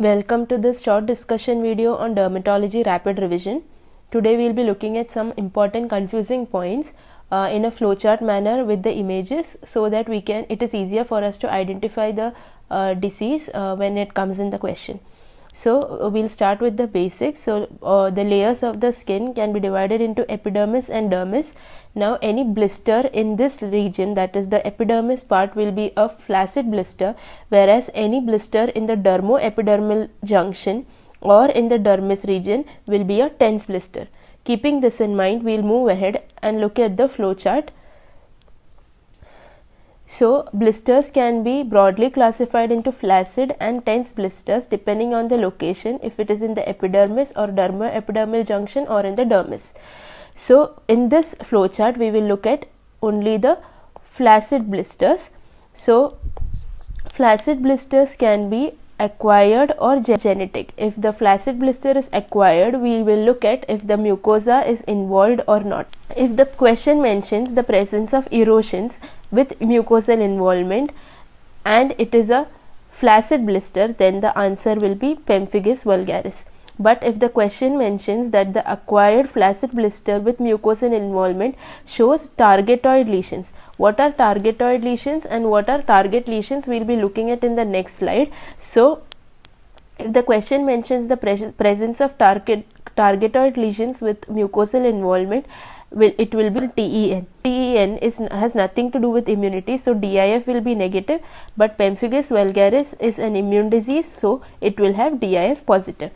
Welcome to this short discussion video on dermatology rapid revision. Today we will be looking at some important confusing points in a flowchart manner with the images, so that it is easier for us to identify the disease when it comes in the question. So we'll start with the basics. So the layers of the skin can be divided into epidermis and dermis. Now any blister in this region, that is the epidermis part, will be a flaccid blister, whereas any blister in the dermoepidermal junction or in the dermis region will be a tense blister. Keeping this in mind, we'll move ahead and look at the flow chart. So blisters can be broadly classified into flaccid and tense blisters depending on the location, if it is in the epidermis or dermoepidermal junction or in the dermis. So in this flowchart we will look at only the flaccid blisters. So flaccid blisters can be acquired or genetic. If the flaccid blister is acquired, we will look at if the mucosa is involved or not. If the question mentions the presence of erosions with mucosal involvement and it is a flaccid blister, then the answer will be pemphigus vulgaris. But if the question mentions that the acquired flaccid blister with mucosal involvement shows targetoid lesions. What are targetoid lesions and what are target lesions, we will be looking at in the next slide. So if the question mentions the presence of targetoid lesions with mucosal involvement, it will be TEN. TEN has nothing to do with immunity, so DIF will be negative, but pemphigus vulgaris is an immune disease, so it will have DIF positive.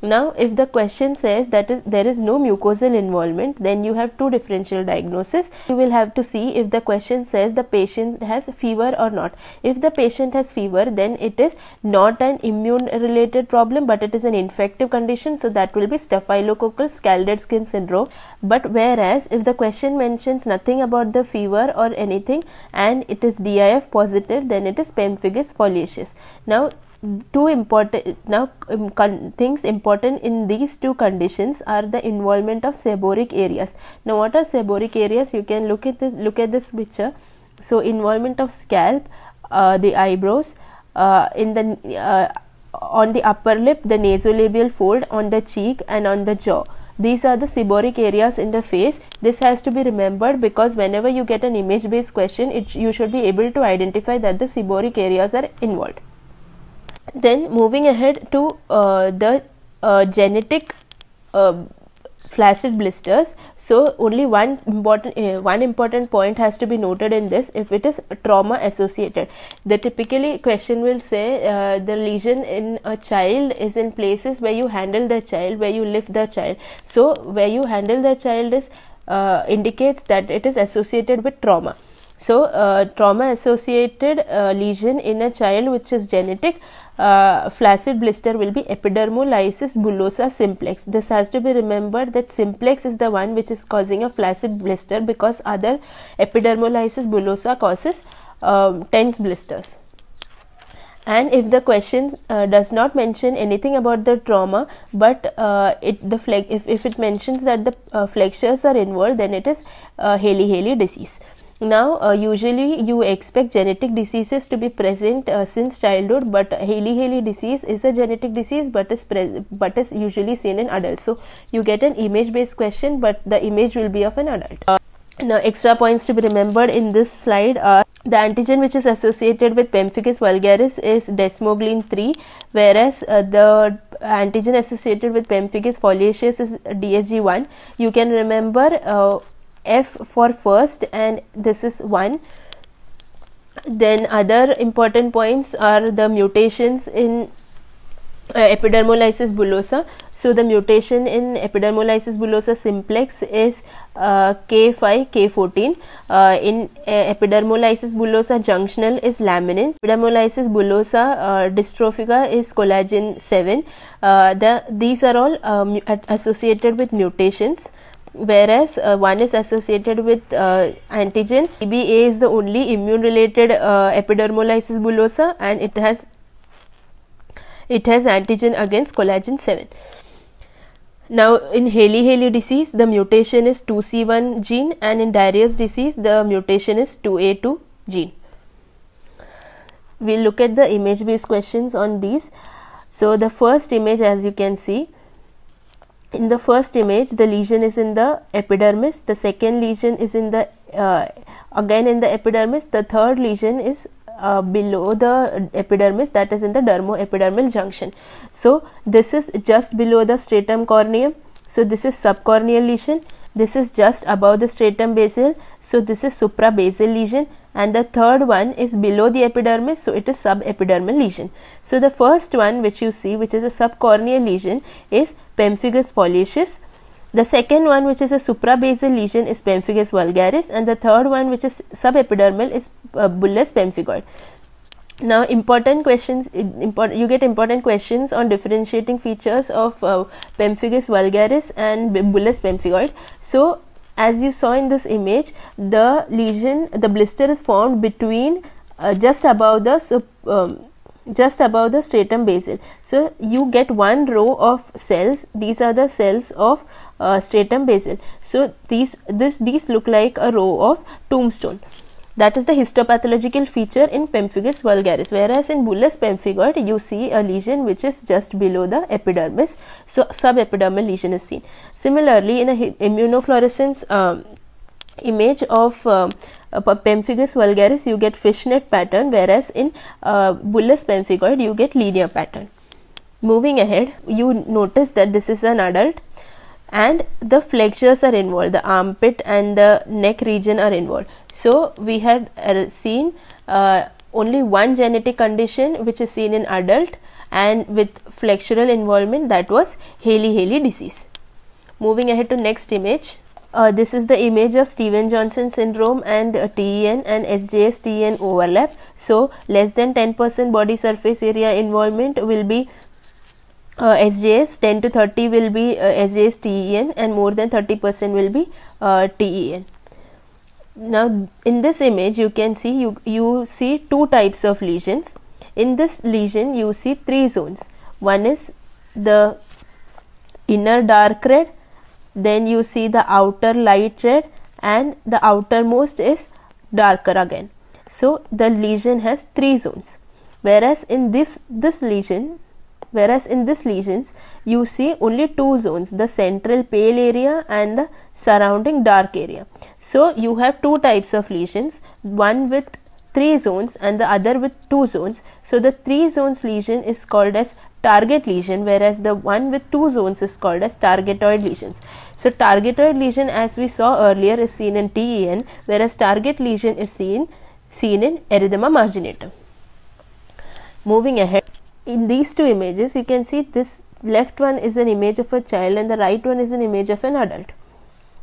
Now if the question says that there is no mucosal involvement, then you have two differential diagnoses. You will have to see if the question says the patient has fever or not. If the patient has fever, then it is not an immune related problem, but it is an infective condition, so that will be staphylococcal scalded skin syndrome. But whereas if the question mentions nothing about the fever or anything and it is DIF positive, then it is pemphigus foliaceus. Now things important in these two conditions are the involvement of seborrheic areas. Now what are seborrheic areas? You can look at this picture. So involvement of scalp, the eyebrows, on the upper lip, the nasolabial fold, on the cheek and on the jaw. These are the seborrheic areas in the face. This has to be remembered because whenever you get an image based question, you should be able to identify that the seborrheic areas are involved. Then moving ahead to the genetic flaccid blisters. So only one important point has to be noted in this. If it is trauma associated, the typically question will say the lesion in a child is in places where you handle the child, where you lift the child. So where you handle the child is indicates that it is associated with trauma. So trauma associated lesion in a child which is genetic, flaccid blister will be epidermolysis bullosa simplex. This has to be remembered that simplex is the one which is causing a flaccid blister, because other epidermolysis bullosa causes tense blisters. And if the question does not mention anything about the trauma, but if it mentions that the flexures are involved, then it is Hailey-Hailey disease. Now usually you expect genetic diseases to be present since childhood, but Hailey-Hailey disease is a genetic disease but is usually seen in adults. So you get an image based question, but the image will be of an adult. Now extra points to be remembered in this slide are the antigen which is associated with pemphigus vulgaris is desmoglein 3, whereas the antigen associated with pemphigus foliaceus is DSG1. You can remember F for first, and this is 1. Then other important points are the mutations in epidermolysis bullosa. So the mutation in epidermolysis bullosa simplex is K5, K14. In epidermolysis bullosa junctional is laminin. Epidermolysis bullosa dystrophica is collagen 7. These are all associated with mutations, whereas one is associated with antigen. TBA is the only immune related epidermolysis bullosa, and it has antigen against collagen 7. Now in Hailey-Hailey disease, the mutation is 2C1 gene, and in Darius disease the mutation is 2A2 gene. We'll look at the image based questions on these. So the first image, as you can see, in the first image the lesion is in the epidermis, the second lesion is in the again in the epidermis, the third lesion is below the epidermis, that is in the dermoepidermal junction. So this is just below the stratum corneum, so this is subcorneal lesion. This is just above the stratum basal, so this is suprabasal lesion, and the third one is below the epidermis, so it is subepidermal lesion. So the first one which you see, which is a subcorneal lesion, is pemphigus foliaceus. The second one, which is a suprabasal lesion, is pemphigus vulgaris, and the third one, which is subepidermal, is bullous pemphigoid. Now important questions, you get important questions on differentiating features of pemphigus vulgaris and bullous pemphigoid. So as you saw in this image, the lesion, the blister is formed between just above the stratum basal. So you get one row of cells, these are the cells of stratum basal. So these look like a row of tombstone. That is the histopathological feature in pemphigus vulgaris, whereas in bullous pemphigoid you see a lesion which is just below the epidermis, so subepidermal lesion is seen. Similarly, in a immunofluorescence image of pemphigus vulgaris you get fishnet pattern, whereas in bullous pemphigoid you get linear pattern. Moving ahead, you notice that this is an adult and the flexures are involved, the armpit and the neck region are involved. So we had seen only one genetic condition which is seen in adult and with flexural involvement, that was Hailey-Hailey disease. Moving ahead to next image. This is the image of Stevens-Johnson syndrome and TEN and SJS-TEN overlap. So less than 10% body surface area involvement will be SJS, 10 to 30 will be SJS-TEN, and more than 30% will be TEN. Now in this image you can see, you see two types of lesions. In this lesion you see three zones. One is the inner dark red, then you see the outer light red, and the outermost is darker again. So the lesion has three zones, whereas in this lesions you see only two zones, the central pale area and the surrounding dark area. So you have two types of lesions, one with three zones and the other with two zones. So the three zones lesion is called as target lesion, whereas the one with two zones is called as targetoid lesions. So targetoid lesion, as we saw earlier, is seen in TEN, whereas target lesion is seen in erythema marginatum. Moving ahead, in these two images you can see this left one is an image of a child and the right one is an image of an adult.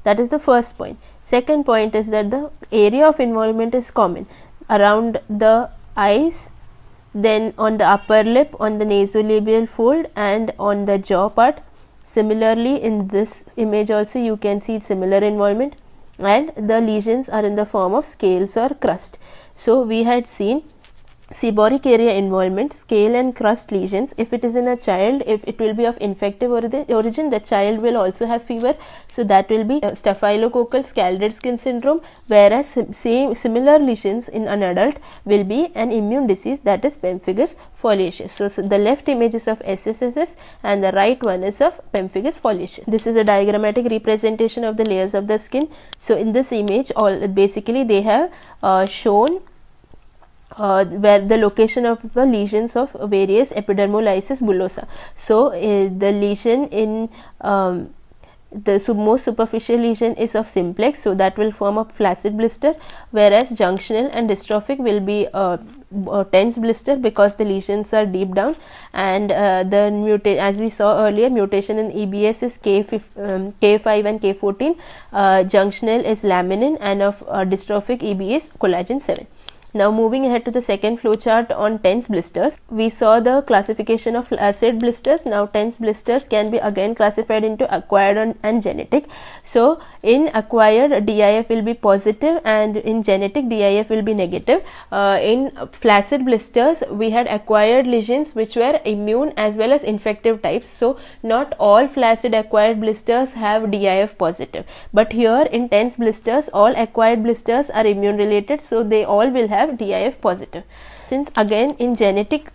That is the first point. Second point is that the area of involvement is common around the eyes, then on the upper lip, on the nasolabial fold, and on the jaw part. Similarly, in this image also you can see similar involvement, and the lesions are in the form of scales or crust. So we had seen seborrheic area involvement, scale and crust lesions. If it is in a child, if it will be of infective origin, the child will also have fever, so that will be staphylococcal scalded skin syndrome, whereas similar lesions in an adult will be an immune disease, that is pemphigus foliaceus. So the left image is of SSSS and the right one is of pemphigus foliaceus. This is a diagrammatic representation of the layers of the skin. So in this image, basically they have shown where the location of the lesions of various epidermolysis bullosa. So the lesion in the most superficial lesion is of simplex, so that will form a flaccid blister, whereas junctional and dystrophic will be a tense blister because the lesions are deep down, and as we saw earlier, mutation in EBS is K5 and K14, junctional is laminin, and of dystrophic EB is collagen 7. Now moving ahead to the second flowchart on tense blisters, we saw the classification of flaccid blisters. Now tense blisters can be again classified into acquired and genetic. So in acquired, DIF will be positive, and in genetic, DIF will be negative. In flaccid blisters we had acquired lesions which were immune as well as infective types. So not all flaccid acquired blisters have DIF positive, but here in tense blisters all acquired blisters are immune related, so they all will have DIF positive. Since again in genetic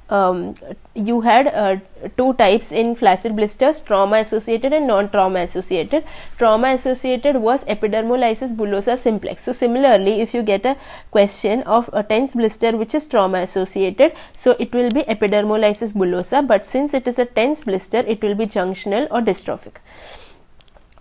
you had two types in flaccid blisters, trauma associated and non-trauma associated. Trauma associated was epidermolysis bullosa simplex. So similarly, if you get a question of a tense blister which is trauma associated, so it will be epidermolysis bullosa, but since it is a tense blister, it will be junctional or dystrophic.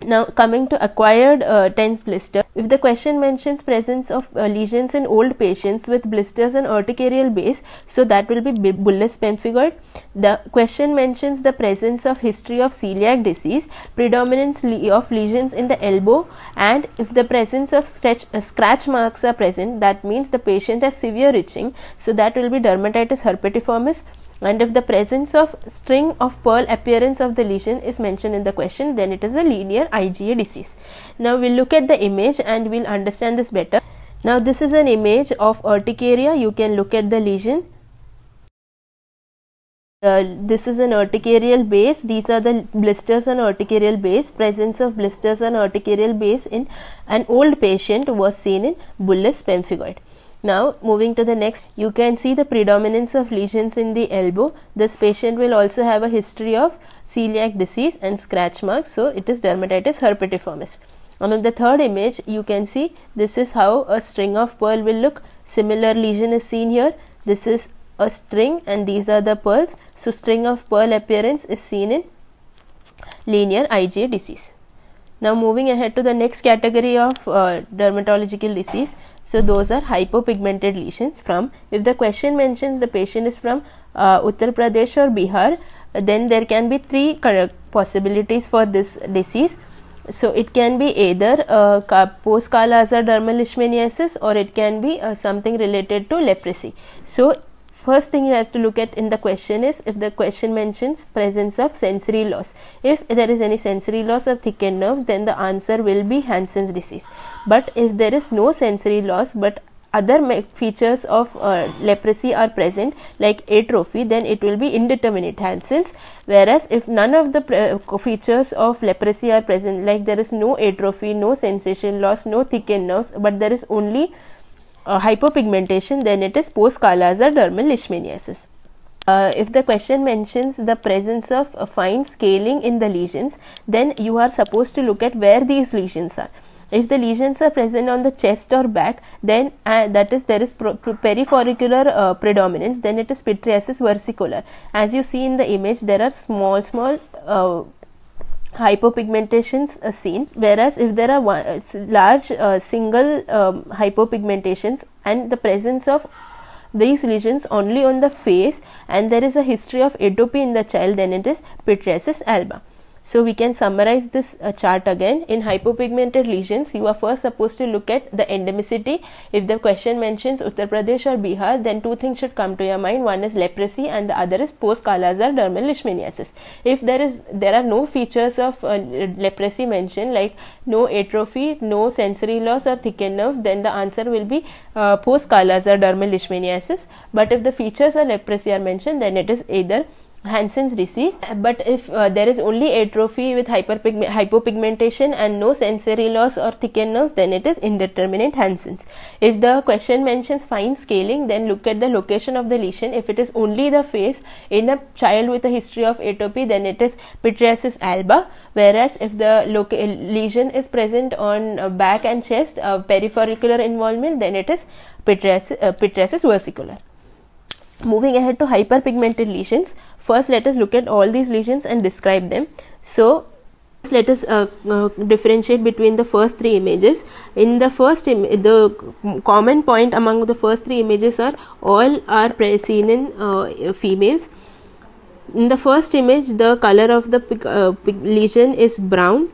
Now coming to acquired tense blister, if the question mentions presence of lesions in old patients with blisters and urticarial base, so that will be bullous pemphigoid. The question mentions the presence of history of celiac disease, predominance of lesions in the elbow, and if the presence of scratch marks are present, that means the patient has severe itching, so that will be dermatitis herpetiformis. And if the presence of string of pearl appearance of the lesion is mentioned in the question, then it is a linear IgA disease. Now we'll look at the image and we'll understand this better. Now this is an image of urticaria. You can look at the lesion. This is an urticarial base. These are the blisters on urticarial base. Presence of blisters on urticarial base in an old patient was seen in bullous pemphigoid. Now moving to the next, you can see the predominance of lesions in the elbow. This patient will also have a history of celiac disease and scratch marks, so it is dermatitis herpetiformis. And on the third image, you can see this is how a string of pearl will look. Similar lesion is seen here. This is a string and these are the pearls. So string of pearl appearance is seen in linear IgA disease. Now moving ahead to the next category of dermatological disease. So those are hypopigmented lesions from, if the question mentions the patient is from Uttar Pradesh or Bihar, then there can be three possibilities for this disease. So it can be either post-Kala-Azar dermal leishmaniasis, or it can be something related to leprosy. So first thing you have to look at in the question is if the question mentions presence of sensory loss. If there is any sensory loss of thickened nerves, then the answer will be Hansen's disease. But if there is no sensory loss but other features of leprosy are present like atrophy, then it will be indeterminate Hansen's. Whereas if none of the features of leprosy are present, like there is no atrophy, no sensation loss, no thickened nerves, but there is only hypopigmentation, then it is post-Kala-Azar dermal leishmaniasis. If the question mentions the presence of fine scaling in the lesions, then you are supposed to look at where these lesions are. If the lesions are present on the chest or back, then that is there is perifollicular predominance, then it is pityriasis versicolor. As you see in the image, there are small hypopigmentations seen, whereas if there are large single hypopigmentations and the presence of these lesions only on the face and there is a history of atopy in the child, then it is pityriasis alba. So we can summarize this chart again. In hypopigmented lesions, you are first supposed to look at the endemicity. If the question mentions Uttar Pradesh or Bihar, then two things should come to your mind. One is leprosy and the other is post-Kala-Azar dermal leishmaniasis. If there are no features of leprosy mentioned, like no atrophy, no sensory loss or thickened nerves, then the answer will be post-Kala-Azar dermal leishmaniasis. But if the features of leprosy are mentioned, then it is either Hansen's disease. But if there is only atrophy with hypopigmentation and no sensory loss or thickened nerves, then it is indeterminate Hansen's. If the question mentions fine scaling, then look at the location of the lesion. If it is only the face in a child with a history of atopy, then it is pityriasis alba. Whereas if the lesion is present on back and chest, perifollicular involvement, then it is pityriasis versicolor. Moving ahead to hyperpigmented lesions, first let us look at all these lesions and describe them. So let us differentiate between the first three images. In the first the common point among the first three images are all are seen in females. In the first image, the color of the lesion is brown.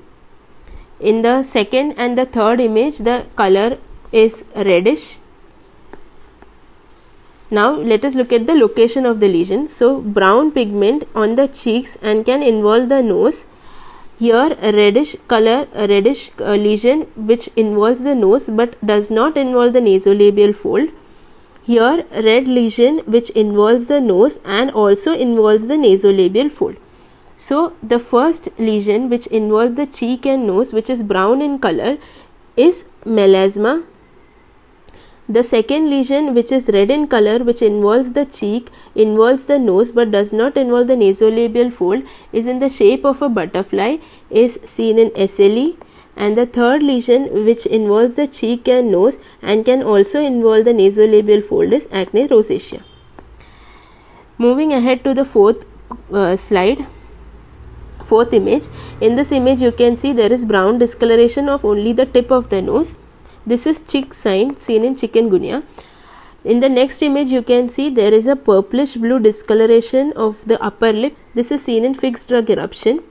In the second and the third image, the color is reddish. Now let us look at the location of the lesion. So brown pigment on the cheeks and can involve the nose. Here reddish lesion which involves the nose but does not involve the nasolabial fold. Here red lesion which involves the nose and also involves the nasolabial fold. So the first lesion which involves the cheek and nose, which is brown in color, is melasma. The second lesion, which is red in color, which involves the cheek, involves the nose but does not involve the nasolabial fold, is in the shape of a butterfly, is seen in SLE. And the third lesion, which involves the cheek and nose and can also involve the nasolabial fold, is acne rosacea. Moving ahead to the fourth image. In this image you can see there is brown discoloration of only the tip of the nose. This is chick sign seen in chikungunya. In the next image you can see there is a purplish blue discoloration of the upper lip. This is seen in fixed drug eruption.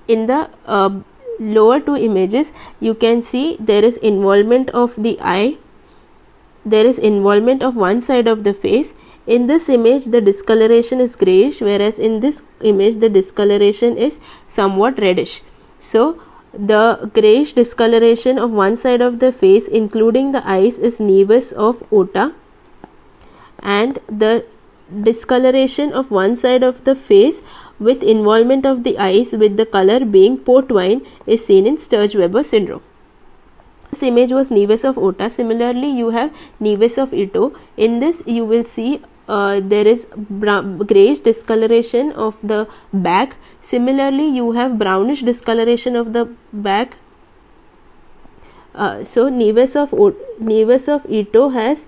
In the lower two images you can see there is involvement of the eye. There is involvement of one side of the face. In this image the discoloration is greyish, whereas in this image the discoloration is somewhat reddish. So the greyish discoloration of one side of the face including the eyes is nevus of Ota, and the discoloration of one side of the face with involvement of the eyes with the color being port wine is seen in Sturge-Weber syndrome. This image was nevus of Ota. Similarly you have nevus of Ito. In this you will see there is greyish discoloration of the back. Similarly you have brownish discoloration of the back. So nevus of Ito has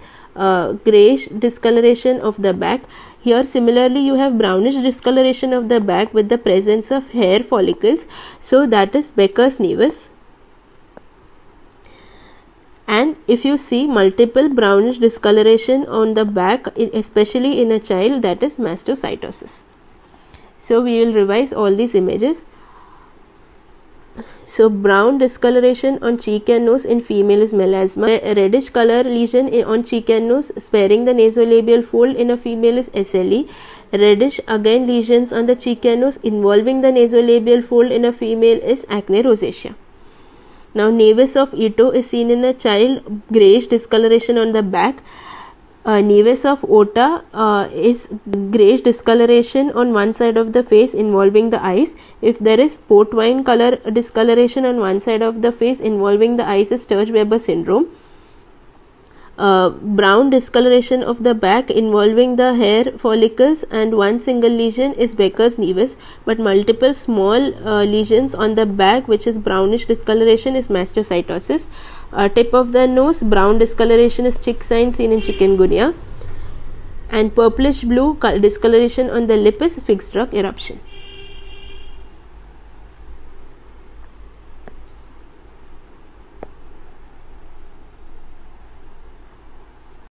greyish discoloration of the back. Here similarly you have brownish discoloration of the back with the presence of hair follicles. So that is Becker's nevus. And if you see multiple brownish discoloration on the back, especially in a child, that is mastocytosis. So we will revise all these images. So brown discoloration on cheek and nose in female is melasma. Reddish color lesion on cheek and nose sparing the nasolabial fold in a female is SLE. Reddish again lesions on the cheek and nose involving the nasolabial fold in a female is acne rosacea. Now nevus of Ito is seen in a child, greyish discoloration on the back. Nevus of Ota is greyish discoloration on one side of the face involving the eyes. If there is port wine color discoloration on one side of the face involving the eyes is Sturge-Weber syndrome. Brown discoloration of the back involving the hair follicles and one single lesion is Becker's nevus, but multiple small lesions on the back which is brownish discoloration is mastocytosis. Tip of the nose, brown discoloration is chick sign seen in chikungunya, and purplish blue discoloration on the lip is fixed drug eruption.